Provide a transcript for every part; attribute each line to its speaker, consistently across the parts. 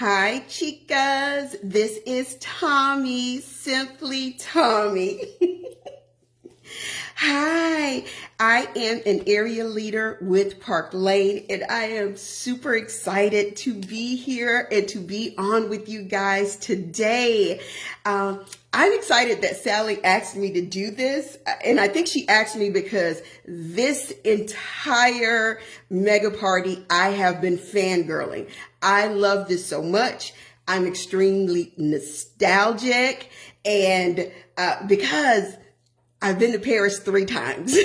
Speaker 1: Hi, chicas. This is Tommy, Simply Tommy. Hi, I am an area leader with Park Lane, and I am super excited to be here and to be on with you guys today. I'm excited that Sally asked me to do this, and I think she asked me because this entire mega party I have been fangirling. I love this so much. I'm extremely nostalgic, and because I've been to Paris 3 times.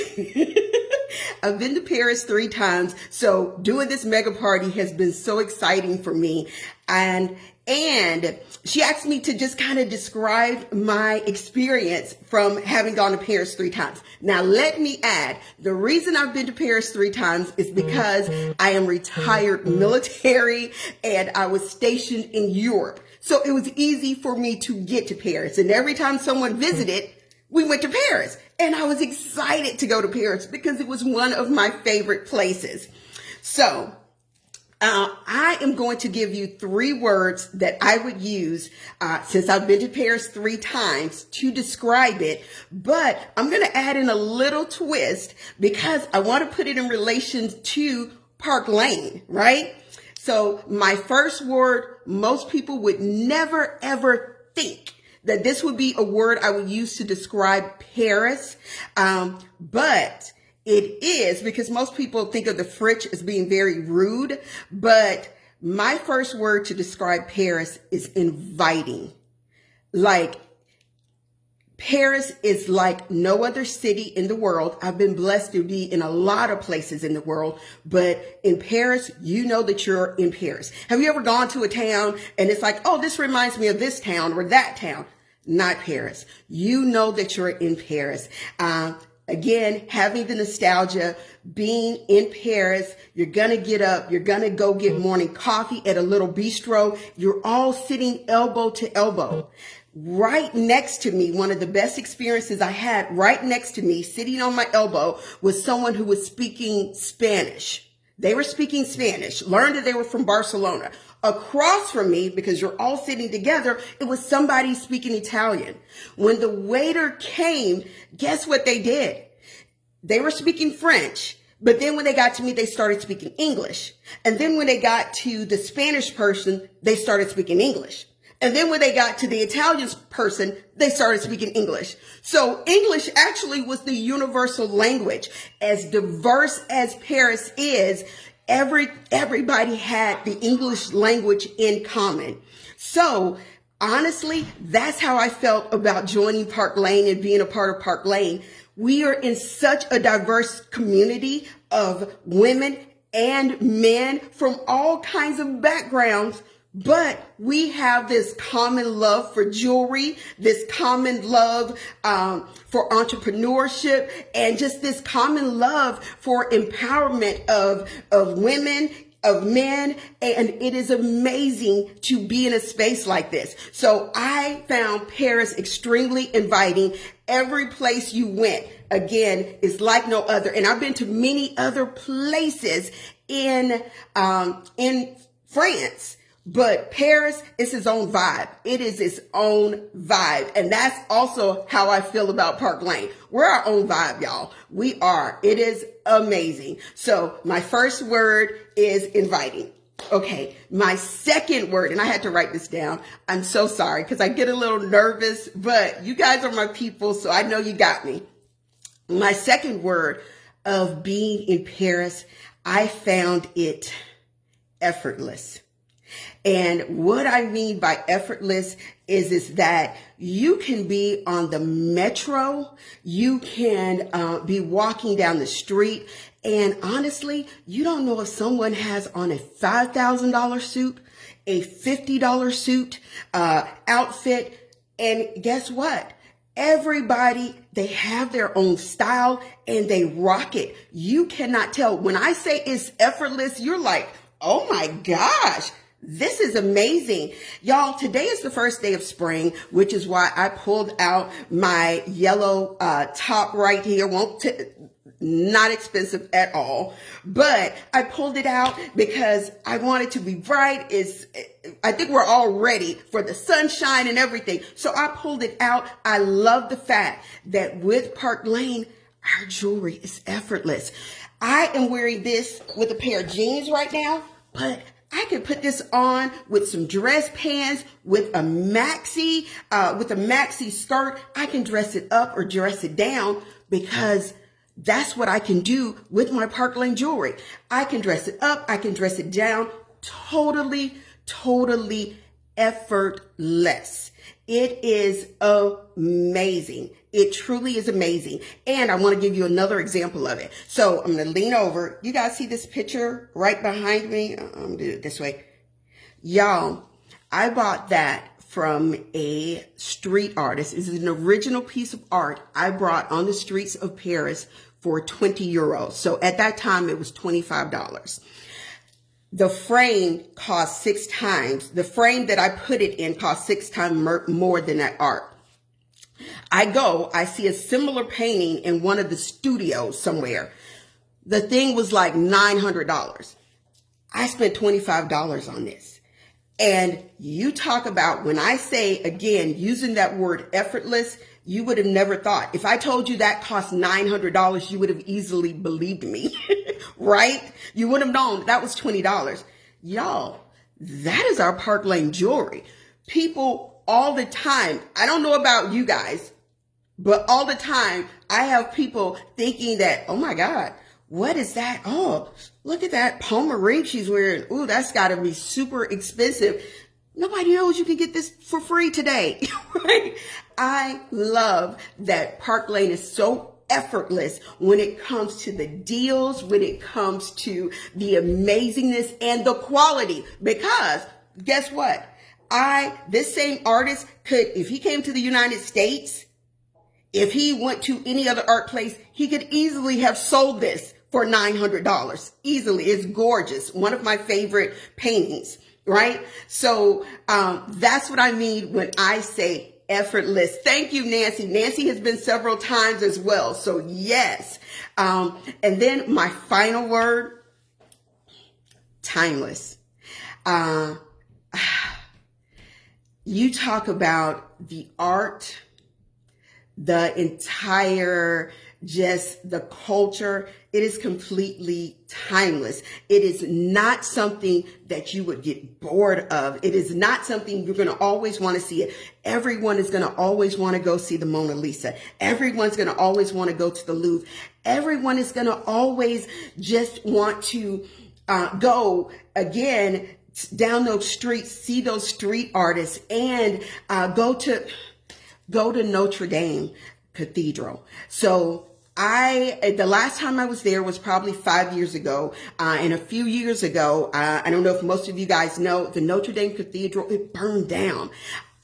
Speaker 1: I've been to Paris 3 times. So doing this mega party has been so exciting for me. And she asked me to just kind of describe my experience from having gone to Paris 3 times. Now, let me add, the reason I've been to Paris 3 times is because I am retired military and I was stationed in Europe. So it was easy for me to get to Paris. And every time someone visited, we went to Paris, and I was excited to go to Paris because it was one of my favorite places. So I am going to give you 3 words that I would use since I've been to Paris 3 times to describe it, but I'm going to add in a little twist because I want to put it in relation to Park Lane, right? So my first word, most people would never, ever think that this would be a word I would use to describe Paris, but it is because most people think of the French as being very rude, but my first word to describe Paris is inviting. Like, Paris is like no other city in the world. I've been blessed to be in a lot of places in the world, but in Paris, you know that you're in Paris. Have you ever gone to a town and it's like, oh, this reminds me of this town or that town? Not Paris. You know that you're in Paris. Again, having the nostalgia, being in Paris, you're going to get up, you're going to go get morning coffee at a little bistro. You're all sitting elbow to elbow. Right next to me, one of the best experiences I had right next to me, sitting on my elbow, was someone who was speaking Spanish. They were speaking Spanish, learned that they were from Barcelona. Across from me, because you're all sitting together, it was somebody speaking Italian. When the waiter came, guess what they did? They were speaking French, but then when they got to me, they started speaking English. And then when they got to the Spanish person, they started speaking English. And then when they got to the Italian person, they started speaking English. So English actually was the universal language. As diverse as Paris is, everybody had the English language in common. So honestly, that's how I felt about joining Park Lane and being a part of Park Lane. We are in such a diverse community of women and men from all kinds of backgrounds, but we have this common love for jewelry, this common love for entrepreneurship, and just this common love for empowerment of women, of men, and it is amazing to be in a space like this. So I found Paris extremely inviting. Every place you went, again, is like no other. And I've been to many other places in France. But Paris is its own vibe. It is its own vibe. And that's also how I feel about Park Lane. We're our own vibe, y'all. We are. It is amazing. So my first word is inviting. Okay, my second word, and I had to write this down. I'm so sorry because I get a little nervous, but you guys are my people, so I know you got me. My second word of being in Paris, I found it effortless. And what I mean by effortless is that you can be on the metro, you can be walking down the street, and honestly, you don't know if someone has on a $5,000 suit, a $50 suit, outfit, and guess what? Everybody, they have their own style and they rock it. You cannot tell. When I say it's effortless, you're like, oh my gosh. This is amazing. Y'all, today is the first day of spring, which is why I pulled out my yellow top right here. not expensive at all, but I pulled it out because I wanted to be bright. I think we're all ready for the sunshine and everything. So I pulled it out. I love the fact that with Park Lane, our jewelry is effortless. I am wearing this with a pair of jeans right now, but I could put this on with some dress pants, with a maxi skirt. I can dress it up or dress it down because that's what I can do with my Park Lane jewelry. I can dress it up. I can dress it down. Totally effortless. It is amazing. It truly is amazing. And I want to give you another example of it. So I'm going to lean over. You guys see this picture right behind me? I'm going to do it this way. Y'all, I bought that from a street artist. This is an original piece of art I brought on the streets of Paris for 20 euros. So at that time, it was $25. The frame cost 6 times. The frame that I put it in cost 6 times more than that art. I see a similar painting in one of the studios somewhere. The thing was like $900. I spent $25 on this. And you talk about, when I say, again, using that word effortless, you would have never thought. If I told you that cost $900, you would have easily believed me, right? You would have known that was $20. Y'all, that is our Park Lane jewelry. People all the time, I don't know about you guys, but all the time I have people thinking that, oh my God, what is that? Oh, look at that palm ring she's wearing. Ooh, that's got to be super expensive. Nobody knows you can get this for free today, right? I love that Park Lane is so effortless when it comes to the deals, when it comes to the amazingness and the quality. Because guess what? This same artist could, if he came to the United States, if he went to any other art place, he could easily have sold this for $900. Easily. It's gorgeous. One of my favorite paintings, right? So that's what I mean when I say effortless. Thank you, Nancy. Nancy has been several times as well. So yes. And then my final word, timeless. You talk about the art, the entire, just the culture. It is completely timeless. It is not something that you would get bored of. It is not something you're going to always want to see it. Everyone is going to always want to go see the Mona Lisa. Everyone's going to always want to go to the Louvre. Everyone is going to always just want to go again down those streets, see those street artists, and go to Notre Dame Cathedral. So the last time I was there was probably 5 years ago. And a few years ago, I don't know if most of you guys know, the Notre Dame Cathedral, it burned down.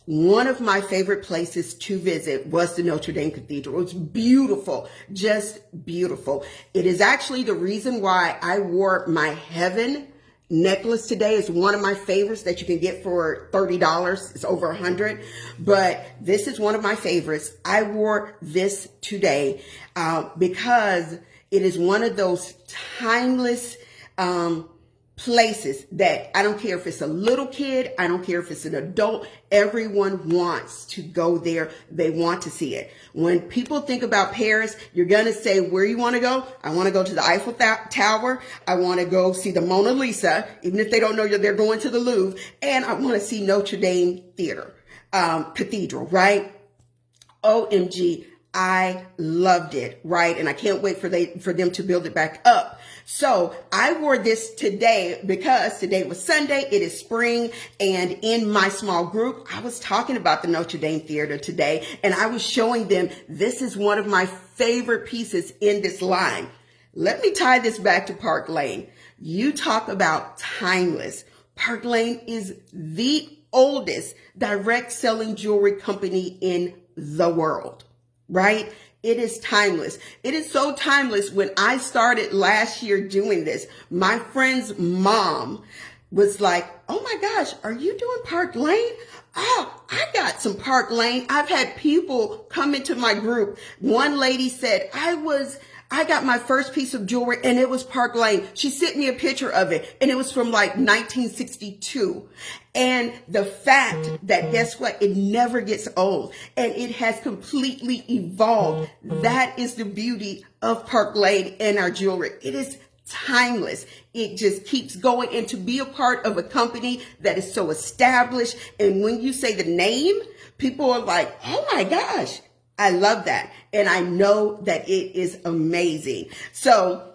Speaker 1: One of my favorite places to visit was the Notre Dame Cathedral. It's beautiful, just beautiful. It is actually the reason why I wore my Heaven necklace today. Is one of my favorites that you can get for $30. It's over $100, but this is one of my favorites. I wore this today because it is one of those timeless places that I don't care if it's a little kid, I don't care if it's an adult, everyone wants to go there. They want to see it. When people think about Paris, you're going to say, where you want to go? I want to go to the Eiffel Tower. I want to go see the Mona Lisa, even if they don't know they're going to the Louvre. And I want to see Notre Dame Cathedral, right? OMG. I loved it, right? And I can't wait for them to build it back up. So I wore this today because today was Sunday. It is spring. And in my small group, I was talking about the Notre Dame Theater today. And I was showing them this is one of my favorite pieces in this line. Let me tie this back to Park Lane. You talk about timeless. Park Lane is the oldest direct selling jewelry company in the world. Right? It is timeless. It is so timeless. When I started last year doing this, my friend's mom was like, oh my gosh, are you doing Park Lane? Oh, I got some Park Lane. I've had people come into my group. One lady said, I I got my first piece of jewelry and it was Park Lane. She sent me a picture of it and it was from like 1962. And the fact that, guess what? It never gets old and it has completely evolved. That is the beauty of Park Lane and our jewelry. It is timeless. It just keeps going, and to be a part of a company that is so established. And when you say the name, people are like, oh my gosh, I love that. And I know that it is amazing. So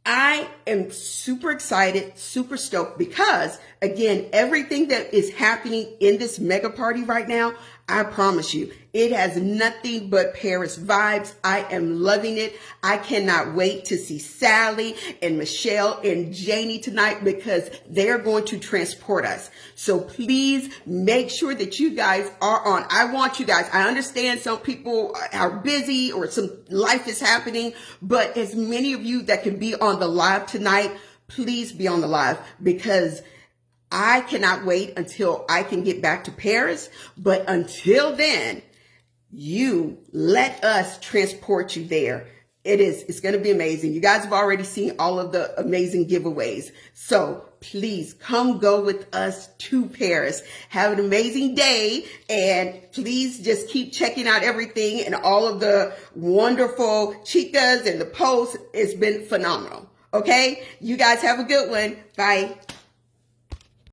Speaker 1: I am super excited, super stoked because, again, everything that is happening in this mega party right now, I promise you, it has nothing but Paris vibes. I am loving it. I cannot wait to see Sally and Michelle and Janie tonight because they're going to transport us. So please make sure that you guys are on. I want you guys, I understand some people are busy or some life is happening, but as many of you that can be on the live tonight, please be on the live because I cannot wait until I can get back to Paris. But until then, you let us transport you there. It's going to be amazing. You guys have already seen all of the amazing giveaways. So please come go with us to Paris. Have an amazing day. And please just keep checking out everything and all of the wonderful chicas and the posts. It's been phenomenal. Okay. You guys have a good one. Bye.